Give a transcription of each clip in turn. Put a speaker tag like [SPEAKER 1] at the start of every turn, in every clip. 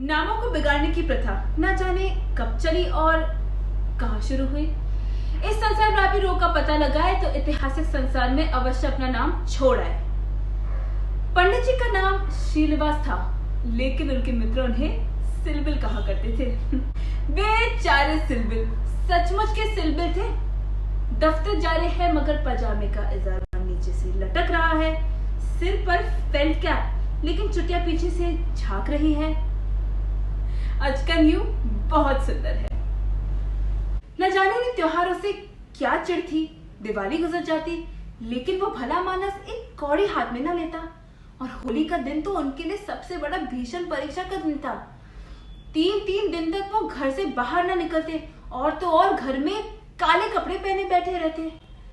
[SPEAKER 1] नामों को बिगाड़ने की प्रथा न जाने कब चली और कहां शुरू हुई। इस संसारव्यापी रोग का पता लगाए तो ऐतिहासिक संसार में अवश्य अपना नाम छोड़ आए। पंडित जी का नाम श्रीनिवास था, लेकिन उनके मित्र उन्हें सिलबिल कहा करते थे। बेचारे सिलबिल सचमुच के सिलबिल थे। दफ्तर जा रहे हैं मगर पजामे का इजारा नीचे से लटक रहा है, सिर पर फेल्ट कैप लेकिन चुटिया पीछे से झांक रही है। आज का न्यू बहुत सुंदर है। न जाने उन्हें त्योहारों से क्या चिढ़ थी। दिवाली गुजर जाती लेकिन वो भला मानस एक कौड़ी हाथ में न लेता, और होली का दिन तो उनके लिए सबसे बड़ा भीषण परीक्षा का दिन था। 3-3 दिन तक वो घर से बाहर न निकलते और तो और घर में काले कपड़े पहने बैठे रहते।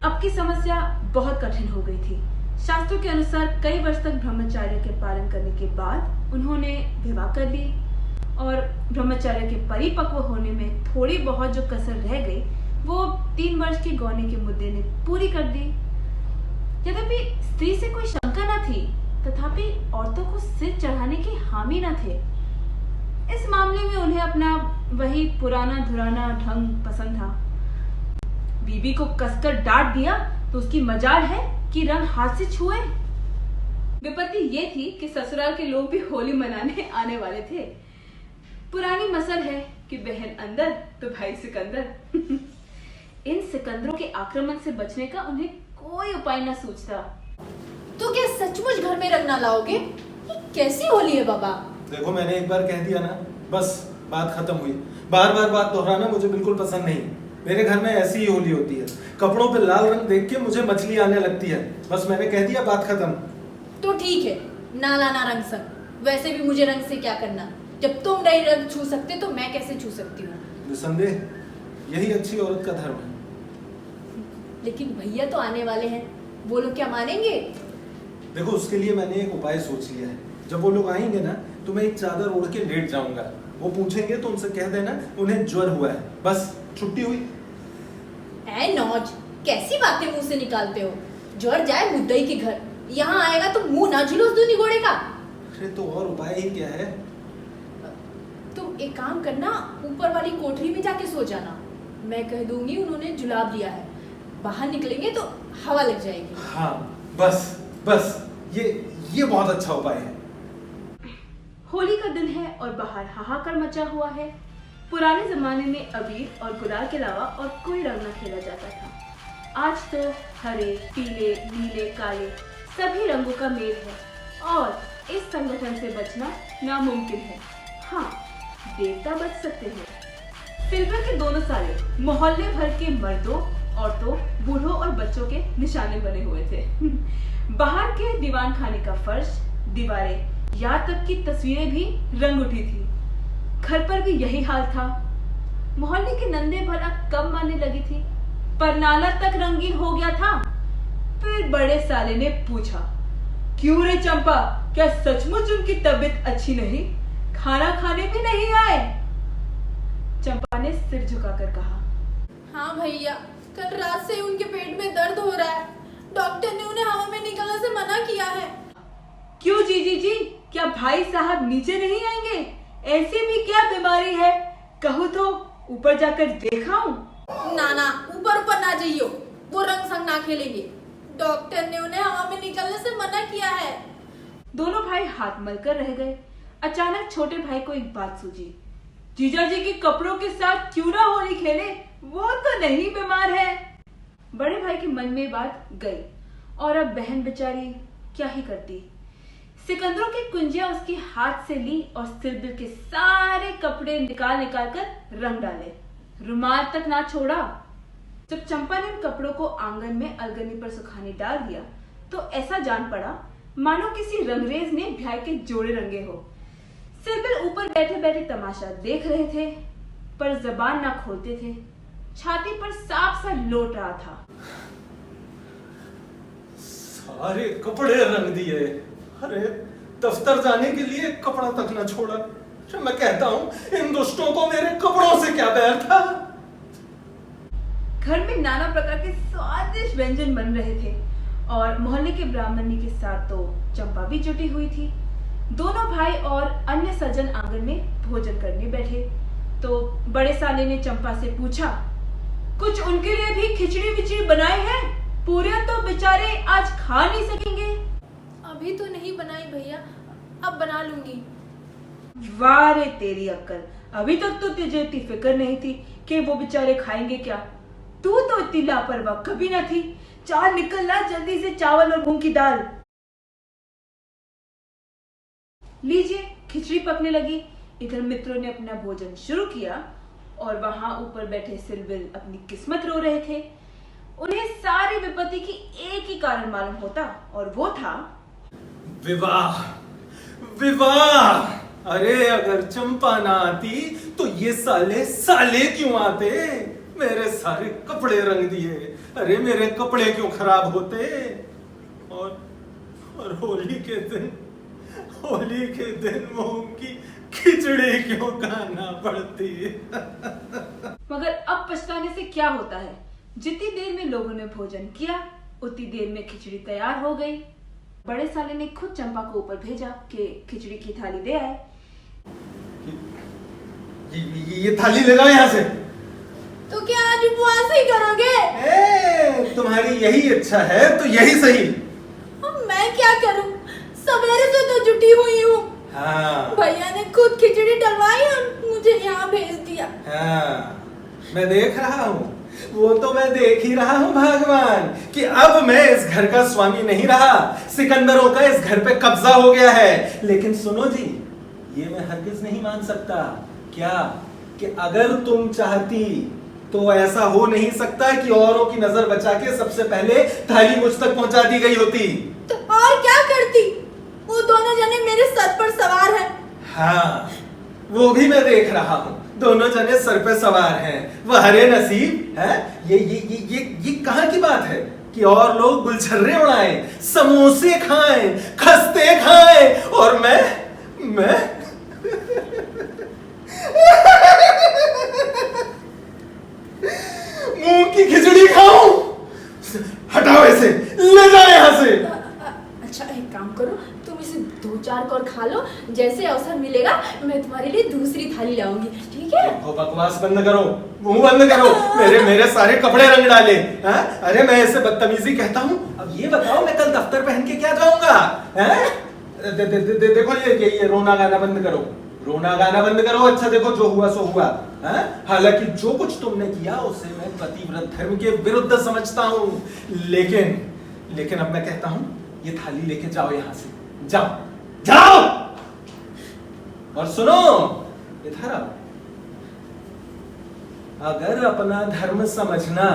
[SPEAKER 1] अब की समस्या बहुत कठिन हो गई थी। शास्त्रों के अनुसार कई वर्ष तक ब्रह्मचर्य के पालन करने के बाद उन्होंने विवाह कर ली और ब्रह्मचर्य के परिपक्व होने में थोड़ी बहुत जो कसर रह गई वो 3 वर्ष के गौने के मुद्दे ने पूरी कर दी। यद्यपि स्त्री से कोई शंका न थी, तथापि औरतों को सिर चढ़ाने के हामी न थे। इस मामले में उन्हें अपना वही पुराना धुराना ढंग पसंद था। बीबी को कसकर डांट दिया तो उसकी मजाल है कि रंग हाथ से छुए। विपत्ति ये थी कि ससुराल के लोग भी होली मनाने आने वाले थे। पुरानी मसल है कि बहन अंदर तो भाई सिकंदर। इन सिकंदरों के आक्रमण से बचने का उन्हें कोई उपाय न सूझता।
[SPEAKER 2] तो क्या सचमुच घर में रंग ना लाओगे? ये कैसी होली है बाबा?
[SPEAKER 3] देखो, मैंने एक बार कह दिया ना, बस बात खत्म हुई। बार बार बात दोहराना मुझे बिल्कुल पसंद नहीं। मेरे घर में ऐसी ही होली होती है। कपड़ों पे लाल रंग देख के मुझे मछली आने लगती है। बस मैंने कह दिया, बात खत्म।
[SPEAKER 2] तो ठीक है, ना लाना रंग संग। वैसे भी मुझे रंग से क्या करना? जब तुम नहीं रंग छू सकते तो मैं कैसे छू सकती हूँ?
[SPEAKER 3] निसंदेह यही अच्छी औरत का धर्म है।
[SPEAKER 2] लेकिन भैया तो आने वाले हैं, वो लोग क्या मानेंगे?
[SPEAKER 3] देखो, उसके लिए मैंने एक उपाय सोच लिया है। जब वो लोग आएंगे ना तो मैं एक चादर ओढ़ के लेट जाऊंगा। वो पूछेंगे तो उनसे कह देना उन्हें ज्वर हुआ है, बस छुट्टी हुई।
[SPEAKER 2] ऐ नौज, कैसी बातें मुंह से निकालते हो? ज्वर जाए मुद्दई के घर, यहाँ आएगा तो मुंह ना झुलस दो निगोड़े का।
[SPEAKER 3] अरे तो और उपाय ही क्या है?
[SPEAKER 2] तुम एक काम करना, ऊपर वाली कोठरी में जाके सो जाना। मैं कह दूंगी उन्होंने जुलाब दिया है, बाहर निकलेंगे तो हवा लग जाएगी।
[SPEAKER 3] हाँ, बस बस ये बहुत अच्छा उपाय है।
[SPEAKER 1] होली का दिन है और बाहर हाहाकार मचा हुआ है। पुराने जमाने में अबीर और गुलाल के अलावा और कोई रंग न खेला जाता था। आज तो हरे, पीले, नीले, काले सभी रंगों का मेल है और इस संगठन से बचना नामुमकिन है। हाँ, देवता बच सकते हैं। सिल्वर के दोनों साले मोहल्ले भर के मर्दों, औरतों, बूढ़ों और बच्चों के निशाने बने हुए थे। बाहर के दीवान खाने का फर्श, दीवारें, यहाँ तक की तस्वीरें भी रंग उठी थी। घर पर भी यही हाल था। मोहल्ले के नंदे भला कब मारने लगी थी, पर नाला तक रंगीन हो गया था। फिर बड़े साले ने पूछा, क्यों रे चंपा, क्या सचमुच उनकी तबीयत अच्छी नहीं? खाना खाने भी नहीं आए? चंपा ने सिर झुकाकर कहा,
[SPEAKER 2] हाँ भैया, कल रात से उनके पेट में दर्द हो रहा है। डॉक्टर ने उन्हें हवा में निकलने से मना किया है।
[SPEAKER 1] क्यों जीजी जी, क्या भाई साहब नीचे नहीं आएंगे? ऐसी भी क्या बीमारी है? कहूँ तो ऊपर जाकर देखाऊं?
[SPEAKER 2] ना ना, ऊपर ऊपर ना जाइयो, वो रंग संग ना खेलेंगे। डॉक्टर ने उन्हें हवा में निकलने से मना किया है।
[SPEAKER 1] दोनों भाई हाथ मलकर रह गए। अचानक छोटे भाई को एक बात सूझी, जीजा जी के कपड़ों के साथ क्यों ना होली खेले, वो तो नहीं बीमार है। बड़े भाई के मन में बात गई और अब बहन बेचारी क्या ही करती। सिकंदरों की कुंजियां उसके हाथ से ली और सिरबिल के सारे कपड़े निकाल निकाल कर रंग डाले, रुमाल तक ना छोड़ा। जब चंपा ने उन कपड़ों को आंगन में अलगनी पर सुखाने डाल दिया तो ऐसा जान पड़ा मानो किसी रंगरेज ने ब्याह के जोड़े रंगे हो। सिरबिल ऊपर बैठे बैठे तमाशा देख रहे थे। पर जबान ना खोलते थे। छाती पर सांप सा लौट रहा था।
[SPEAKER 3] सारे कपड़े रंग दिए। अरे दफ्तर जाने के लिए कपड़ा तक ना छोड़ा। अच्छा, मैं कहता हूं इन दुष्टों को मेरे कपड़ों से क्या बैर था।
[SPEAKER 1] घर में नाना प्रकार के स्वादिष्ट व्यंजन बन रहे थे और मोहल्ले के ब्राह्मणी के साथ तो चंपा भी जुटी हुई थी। दोनों भाई और अन्य सज्जन आंगन में भोजन करने बैठे तो बड़े साले ने चंपा से पूछा, कुछ उनके लिए भी खिचड़ी विचड़ी बनाई है? पूरे तो बेचारे आज खा नहीं सकेंगे।
[SPEAKER 2] अभी तो नहीं बनाई भैया, अब बना लूंगी।
[SPEAKER 1] वाह रे तेरी अक्ल, अभी तक तो तुझे इतनी फिक्र नहीं थी कि वो बेचारे खाएंगे क्या। तू तो इतनी लापरवाह कभी ना थी। चाल निकल ला जल्दी से चावल और मूंग की दाल। लीजिए, खिचड़ी पकने लगी। इधर मित्रों ने अपना भोजन शुरू किया और वहां ऊपर बैठे सिलबिल अपनी किस्मत रो रहे थे। उन्हें सारी विपत्ति की एक ही कारण मालूम होता और वो था
[SPEAKER 3] विवाह। विवाह! अरे अगर चंपा ना आती तो ये साले साले क्यों आते? मेरे सारे कपड़े रंग दिए। अरे मेरे कपड़े क्यों खराब होते? और होली के दिन मूंग की खिचड़ी क्यों खाना पड़ती?
[SPEAKER 1] मगर अब पछताने से क्या होता है। जितनी देर में लोगों ने भोजन किया उतनी देर में खिचड़ी तैयार हो गई। बड़े साले ने खुद चंपा को ऊपर भेजा कि खिचड़ी की थाली दे आए।
[SPEAKER 3] ये थाली ले जाओ यहाँ से।
[SPEAKER 2] तो क्या आज उपवास ही करोगे?
[SPEAKER 3] तुम्हारी यही इच्छा है तो यही सही।
[SPEAKER 2] अब मैं क्या करूं? सवेरे से तो जुटी हुई हूँ।
[SPEAKER 3] हाँ।
[SPEAKER 2] भैया ने खुद खिचड़ी डलवाई और मुझे यहाँ भेज दिया।
[SPEAKER 3] हाँ, मैं देख रहा हूँ। वो तो मैं देख ही रहा हूँ भगवान कि अब मैं इस घर का स्वामी नहीं रहा। सिकंदरों का इस घर पे कब्जा हो गया है। लेकिन सुनो जी, ये मैं हरगिज नहीं मान सकता। क्या कि अगर तुम चाहती तो ऐसा हो नहीं सकता कि औरों की नजर बचा के सबसे पहले थाली मुझ तक पहुंचा दी गई होती।
[SPEAKER 2] तो और क्या करती? वो दोनों जने मेरे सर पर सवार हैं।
[SPEAKER 3] हाँ, वो भी मैं देख रहा हूँ। दोनों जने सर पे सवार हैं। वह हरे नसीब है। ये कहाँ की बात है कि और लोग गुलछर्रे उड़ाएं, समोसे खाएं, खस्ते खाएं और मैं मूंग की खिचड़ी खाऊं? हटाओ इसे, ले जाओ यहाँ से।
[SPEAKER 2] अच्छा एक काम करो, तुम इसे 2-4 कौर खा लो। जैसे अवसर मिलेगा मैं तुम्हारे लिए दूसरी थाली लाऊंगी, ठीक है?
[SPEAKER 3] देखो, बकवास बंद करो, मुंह बंद करो। मेरे सारे कपड़े रंग डाले। हाँ? अरे मैं ऐसे बदतमीजी कहता हूँ। अब ये बताओ मैं कल दफ्तर पहन के क्या जाऊंगा? देखो ये रोना गाना बंद करो। रोना गाना बंद करो। अच्छा देखो, जो हुआ सो हुआ। हालांकि जो कुछ तुमने किया उसे मैं पतिव्रत धर्म के विरुद्ध समझता हूँ। लेकिन अब मैं कहता हूँ ये थाली लेके जाओ यहाँ से। जाओ। और सुनो, इधर आओ। अगर अपना धर्म समझना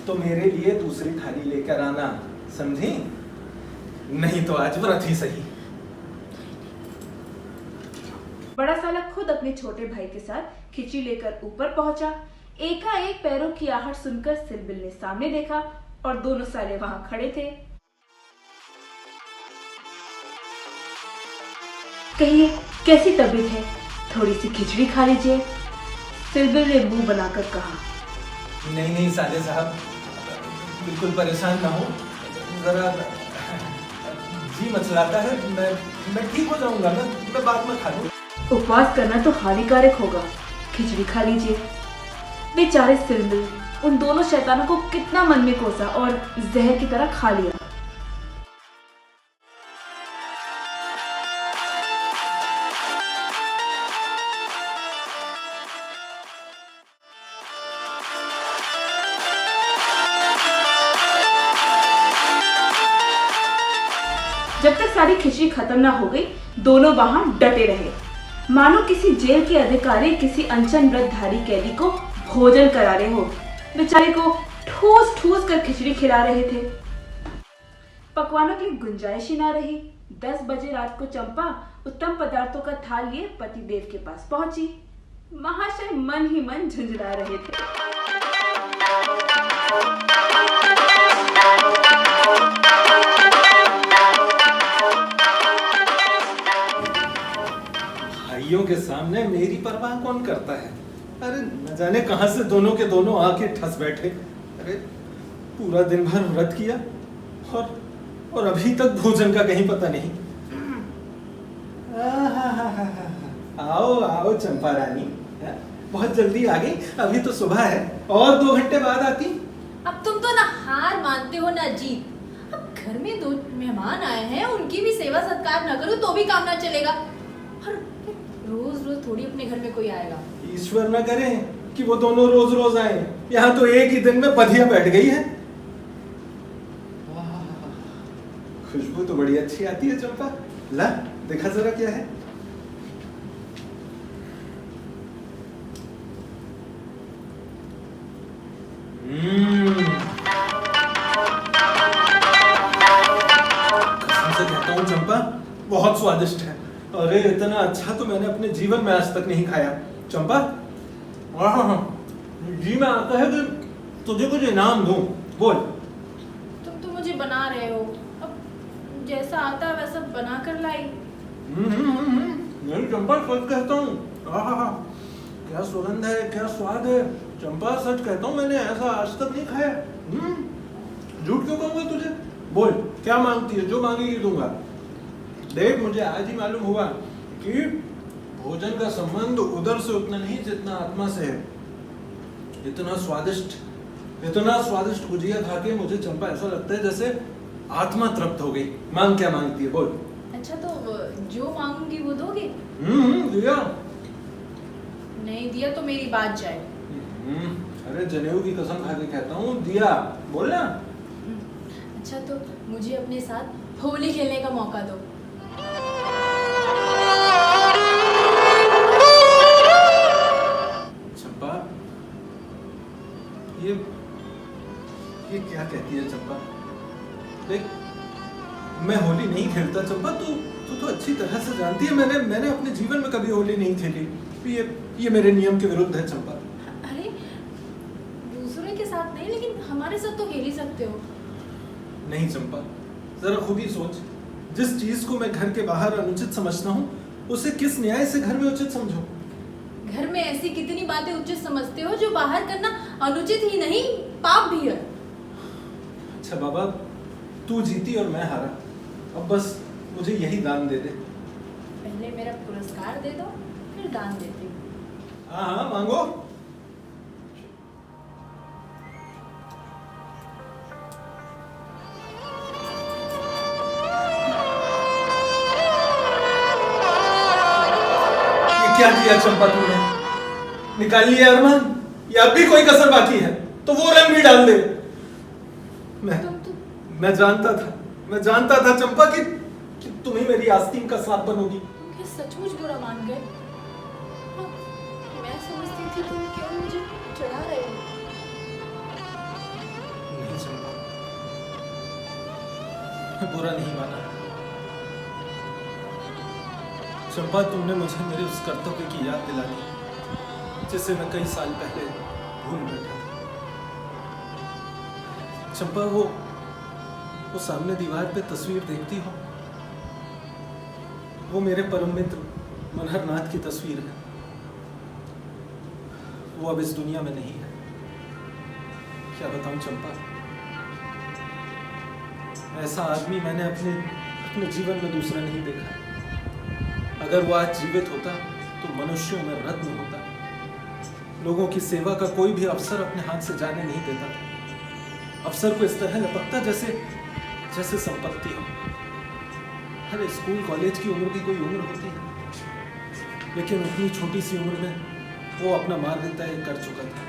[SPEAKER 3] तो मेरे लिए दूसरी थाली लेकर आना, समझी? नहीं तो आज व्रत ही सही।
[SPEAKER 1] बड़ा साला खुद अपने छोटे भाई के साथ खिचड़ी लेकर ऊपर पहुंचा। एकाएक पैरों की आहट सुनकर सिलबिल ने सामने देखा और दोनों साले वहां खड़े थे। कहिए, कैसी तबीयत है? थोड़ी सी खिचड़ी खा लीजिए। सिलबिल ने मुंह बनाकर कहा।
[SPEAKER 3] नहीं साले साहब, बिल्कुल परेशान ना हो। जरा जी मचलाता है। मैं ठीक हो जाऊंगा। मैं बाद में खा लूं।
[SPEAKER 1] उपवास करना तो हानिकारक होगा। खिचड़ी खा लीजिए। बेचारे सिलबिल उन दोनों शैतानों को कितना मन में कोसा और जहर की तरह खा लिया। जब तक सारी खिचड़ी खत्म ना हो गई, दोनों वहां डटे रहे, मानो किसी जेल के अधिकारी किसी अनशन व्रतधारी कैदी को भोजन करा रहे हो। बेचारे को ठूस कर खिचड़ी खिला रहे थे। पकवानों की गुंजाइश ही ना रही। 10 बजे रात को चंपा उत्तम पदार्थों का थाल लिए पतिदेव के पास पहुंची। महाशय मन ही मन झुंझला रहे थे।
[SPEAKER 3] भाइयों के सामने मेरी परवाह कौन करता है? अरे न जाने कहां से दोनों के दोनों आके ठस बैठे। अरे पूरा दिन भर व्रत किया और अभी तक भोजन का कहीं पता नहीं। आओ आओ चंपा रानी, बहुत जल्दी आ गई। अभी तो सुबह है और 2 घंटे बाद आती।
[SPEAKER 2] अब तुम तो ना हार मानते हो ना जीत। अब घर में 2 मेहमान आए हैं, उनकी भी सेवा सत्कार न करूं तो भी काम ना चलेगा। और रोज रोज थोड़ी अपने घर में कोई आएगा।
[SPEAKER 3] ईश्वर न करे कि वो दोनों रोज रोज आए। यहाँ तो एक ही दिन में बधिया बैठ गई है। खुशबू तो बड़ी अच्छी आती है चंपा। ला देखा जरा क्या है। कसम से कहता हूँ चंपा, बहुत स्वादिष्ट है। अरे इतना अच्छा तो मैंने अपने जीवन में आज तक नहीं खाया। चंपा जी में आता है कि तुझे कुछ इनाम दूं। बोल।
[SPEAKER 2] तुम तो मुझे बना रहे हो, अब जैसा आता है वैसा बना कर लाई।
[SPEAKER 3] नहीं चंपा, सच कहता हूँ। क्या सुगंध है, क्या स्वाद है। चंपा सच कहता हूँ, मैंने ऐसा आज तक नहीं खाया। झूठ क्यों कहूंगा तुझे। बोल क्या मांगती है, जो मांगेगी दूंगा। देख मुझे आज ही मालूम हुआ कि भोजन का संबंध उधर से उतना नहीं जितना आत्मा से है। इतना स्वादिष्ट गुजिया खा के मुझे चंपा ऐसा लगता है जैसे आत्मा तृप्त हो गई। मांग क्या मांगती है, बोल।
[SPEAKER 2] अच्छा तो जो मांगूंगी वो दोगे?
[SPEAKER 3] दिया।
[SPEAKER 2] नहीं दिया तो मेरी बात जाए।
[SPEAKER 3] अरे जनेऊ की कसम खा के कहता हूँ, दिया। बोल ना।
[SPEAKER 2] अच्छा तो मुझे अपने साथ होली खेलने का मौका दो।
[SPEAKER 3] चंपा ये क्या कहती है चंपा। देख मैं होली नहीं खेलता चंपा। तू तो अच्छी तरह से जानती है मैंने अपने जीवन में कभी होली नहीं खेली। ये मेरे नियम के विरुद्ध है चंपा।
[SPEAKER 2] अरे दूसरे के साथ नहीं, लेकिन हमारे साथ तो खेल ही सकते हो।
[SPEAKER 3] नहीं चंपा, जरा खुद ही सोच। जिस चीज को मैं घर के बाहर अनुचित समझता हूँ, उसे किस न्याय से घर में उचित समझो।
[SPEAKER 2] घर में ऐसी कितनी बातें उचित समझते हो जो बाहर करना अनुचित ही नहीं पाप भी है।
[SPEAKER 3] अच्छा बाबा, तू जीती और मैं हारा। अब बस मुझे यही दान दे दे।
[SPEAKER 2] पहले मेरा पुरस्कार दे दो, फिर दान देती हूँ।
[SPEAKER 3] हाँ मांगो। क्या किया चंपा तूने? निकाल लिया अरमान, या अब भी कोई कसर बाकी है तो वो रंग भी डाल दे। मैं जानता था चंपा कि तुम ही मेरी आस्तीन का साथ बनोगी।
[SPEAKER 2] ये सचमुच बुरा मान गए। मैं समझती थी तुम क्यों मुझे चढ़ा रहे हो।
[SPEAKER 3] नहीं चंपा, मैं बुरा नहीं माना। चंपा तुमने मुझे मेरे उस कर्तव्य की याद दिला दी जिसे मैं कई साल पहले भूल बैठा था। चंपा वो सामने दीवार पे तस्वीर देखती हो, वो मेरे परम मित्र मनहर नाथ की तस्वीर है। वो अब इस दुनिया में नहीं है। क्या बताऊं चंपा, ऐसा आदमी मैंने अपने जीवन में दूसरा नहीं देखा। अगर वो आज जीवित होता तो मनुष्यों में रत्न होता। लोगों की सेवा का कोई भी अवसर अपने हाथ से जाने नहीं देता था। अवसर को इस तरह लपकता जैसे संपत्ति हो। अरे स्कूल कॉलेज की उम्र की कोई उम्र होती है, लेकिन उतनी छोटी सी उम्र में वो अपना मार्ग तय कर चुका था।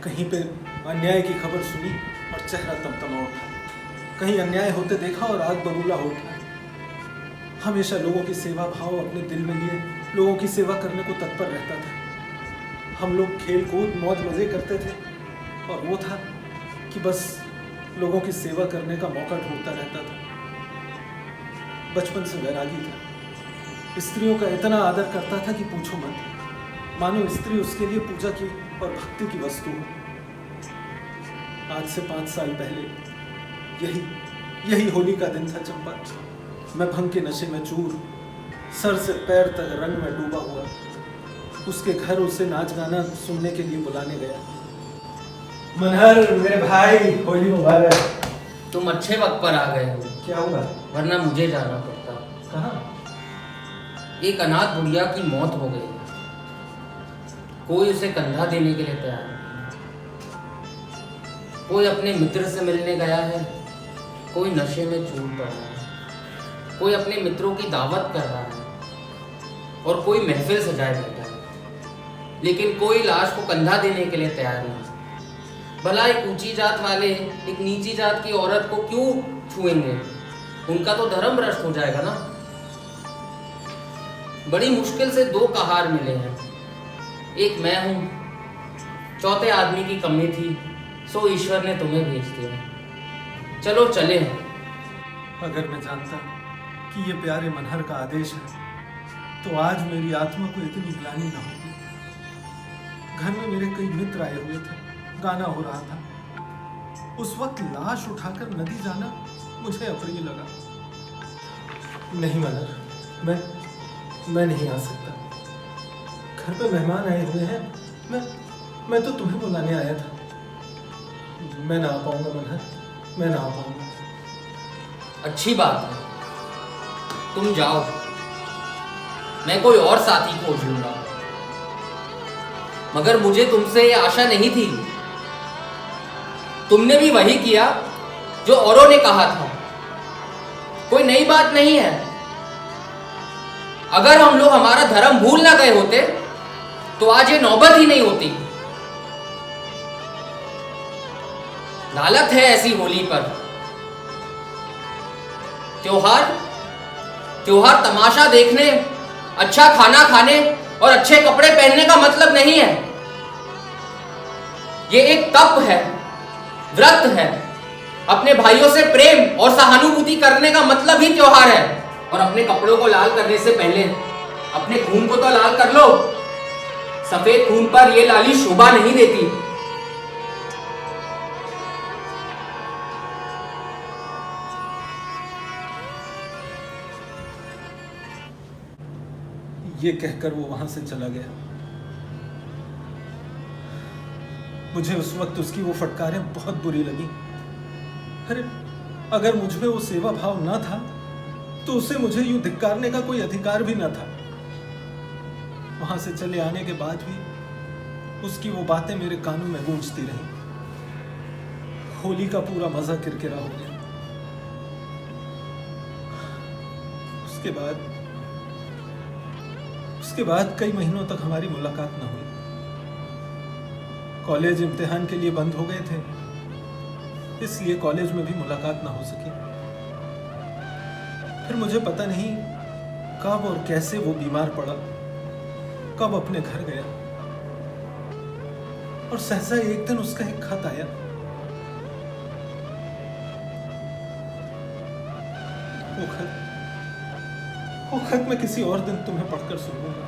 [SPEAKER 3] कहीं पे अन्याय की खबर सुनी और चेहरा तमतमा उठा। कहीं अन्याय होते देखा और आग बबूला हो उठा। हमेशा लोगों की सेवा भाव अपने दिल में लिए लोगों की सेवा करने को तत्पर रहता था। हम लोग खेल कूद मौज मजे करते थे और वो था कि बस लोगों की सेवा करने का मौका ढूंढता रहता था। बचपन से वैरागी था। स्त्रियों का इतना आदर करता था कि पूछो मत, मानो स्त्री उसके लिए पूजा की और भक्ति की वस्तु हो। आज से 5 साल पहले यही होली का दिन था चंपा। मैं भंग के नशे में चूर, सर से पैर तक रंग में डूबा हुआ उसके घर उसे नाच गाना सुनने के लिए बुलाने गया। मनहर मेरे भाई, होली मुबारक।
[SPEAKER 4] तुम अच्छे वक्त पर आ गए हो,
[SPEAKER 3] क्या हुआ?
[SPEAKER 4] वरना मुझे जाना पड़ता।
[SPEAKER 3] कहाँ?
[SPEAKER 4] एक अनाथ बुढ़िया की मौत हो गई, कोई उसे कंधा देने के लिए तैयार नहीं। कोई अपने मित्र से मिलने गया है, कोई नशे में चूर पड़ा है, कोई अपने मित्रों की दावत कर रहा है और कोई महफिल सजाए बैठा है, लेकिन कोई लाश को कंधा देने के लिए तैयार नहीं। भला एक ऊंची जात वाले एक नीची जात की औरत को क्यों छुएंगे? उनका तो धर्म भ्रष्ट हो जाएगा ना। बड़ी मुश्किल से 2 कहार मिले हैं, एक मैं हूं, चौथे आदमी की कमी थी, सो ईश्वर ने तुम्हें भेज दिया। चलो चले हैं।
[SPEAKER 3] अगर मैं जानता कि ये प्यारे मनहर का आदेश है तो आज मेरी आत्मा को इतनी ग्लानि न होती। घर में मेरे कई मित्र आए हुए थे, गाना हो रहा था। उस वक्त लाश उठाकर नदी जाना मुझे अप्रिय लगा। नहीं मनहर, मैं नहीं आ सकता। घर पे मेहमान आए हुए हैं, मैं तो तुम्हें बुलाने आया था। मैं ना आ पाऊंगा मनहर, मैं ना आ पाऊंगा।
[SPEAKER 4] अच्छी बात है, तुम जाओ, मैं कोई और साथी खोज लूंगा। मगर मुझे तुमसे ये आशा नहीं थी। तुमने भी वही किया जो औरों ने कहा था। कोई नई बात नहीं है। अगर हम लोग हमारा धर्म भूल ना गए होते तो आज ये नौबत ही नहीं होती। लालत है ऐसी होली पर। त्योहार तमाशा देखने, अच्छा खाना खाने और अच्छे कपड़े पहनने का मतलब नहीं है। ये एक तप है, व्रत है। अपने भाइयों से प्रेम और सहानुभूति करने का मतलब ही त्योहार है। और अपने कपड़ों को लाल करने से पहले अपने खून को तो लाल कर लो। सफेद खून पर यह लाली शोभा नहीं देती।
[SPEAKER 3] ये कहकर वो वहां से चला गया। मुझे उस वक्त उसकी वो फटकारें बहुत बुरी लगी। अरे अगर मुझमें वो सेवा भाव ना था तो उसे मुझे यूं धिक्कारने का कोई अधिकार भी ना था। वहां से चले आने के बाद भी उसकी वो बातें मेरे कानों में गूंजती रहीं। होली का पूरा मजा किरकिरा हो गया। उसके बाद कई महीनों तक हमारी मुलाकात न हुई। कॉलेज इम्तिहान के लिए बंद हो गए थे, इसलिए कॉलेज में भी मुलाकात ना हो सकी। फिर मुझे पता नहीं कब और कैसे वो बीमार पड़ा, कब अपने घर गया, और सहसा एक दिन उसका एक खत आया। वो खत मैं किसी और दिन तुम्हें पढ़कर सुनूंगा।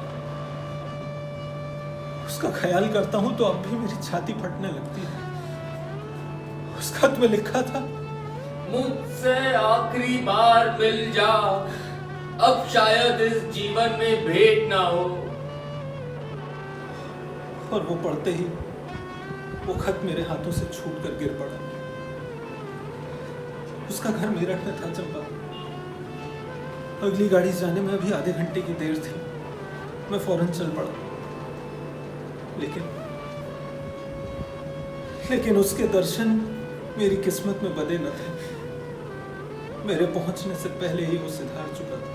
[SPEAKER 3] उसका ख्याल करता हूं तो अब भी मेरी छाती फटने लगती है। उस खत में लिखा था,
[SPEAKER 4] मुझसे आखिरी बार मिल जा, अब शायद इस जीवन में भेंट ना हो।
[SPEAKER 3] और वो पढ़ते ही वो खत मेरे हाथों से छूटकर गिर पड़ा। उसका घर मेरठ में था चंपा। अगली गाड़ी जाने में अभी आधे घंटे की देर थी। मैं फौरन चल पड़ा, लेकिन उसके दर्शन मेरी किस्मत में बदे न थे। मेरे पहुंचने से पहले ही वो सिधार चुका था।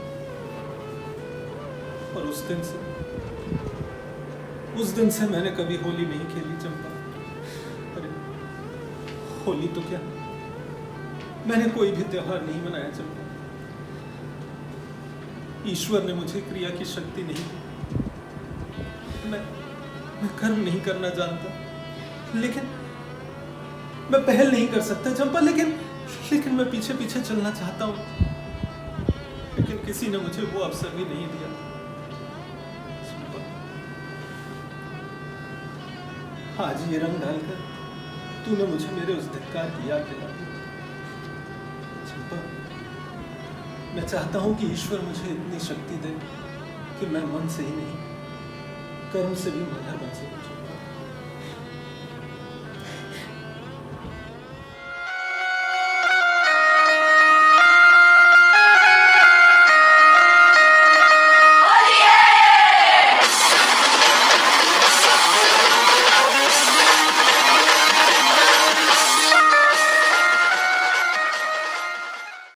[SPEAKER 3] और उस दिन से मैंने कभी होली नहीं खेली चंपा। अरे होली तो क्या, मैंने कोई भी त्योहार नहीं मनाया चंपा। ईश्वर ने मुझे क्रिया की शक्ति नहीं दी। मैं कर्म नहीं करना जानता, लेकिन मैं पहल नहीं कर सकता चंपा। लेकिन मैं पीछे पीछे चलना चाहता हूँ, लेकिन किसी ने मुझे वो अवसर भी नहीं दिया। आज ये रंग डालकर तूने मुझे मेरे उस धिक्कार की याद दिला दी। चंपा, मैं चाहता हूं कि ईश्वर मुझे इतनी शक्ति दे कि मैं मन से ही नहीं कर्म से भी मलहर बन सकूं।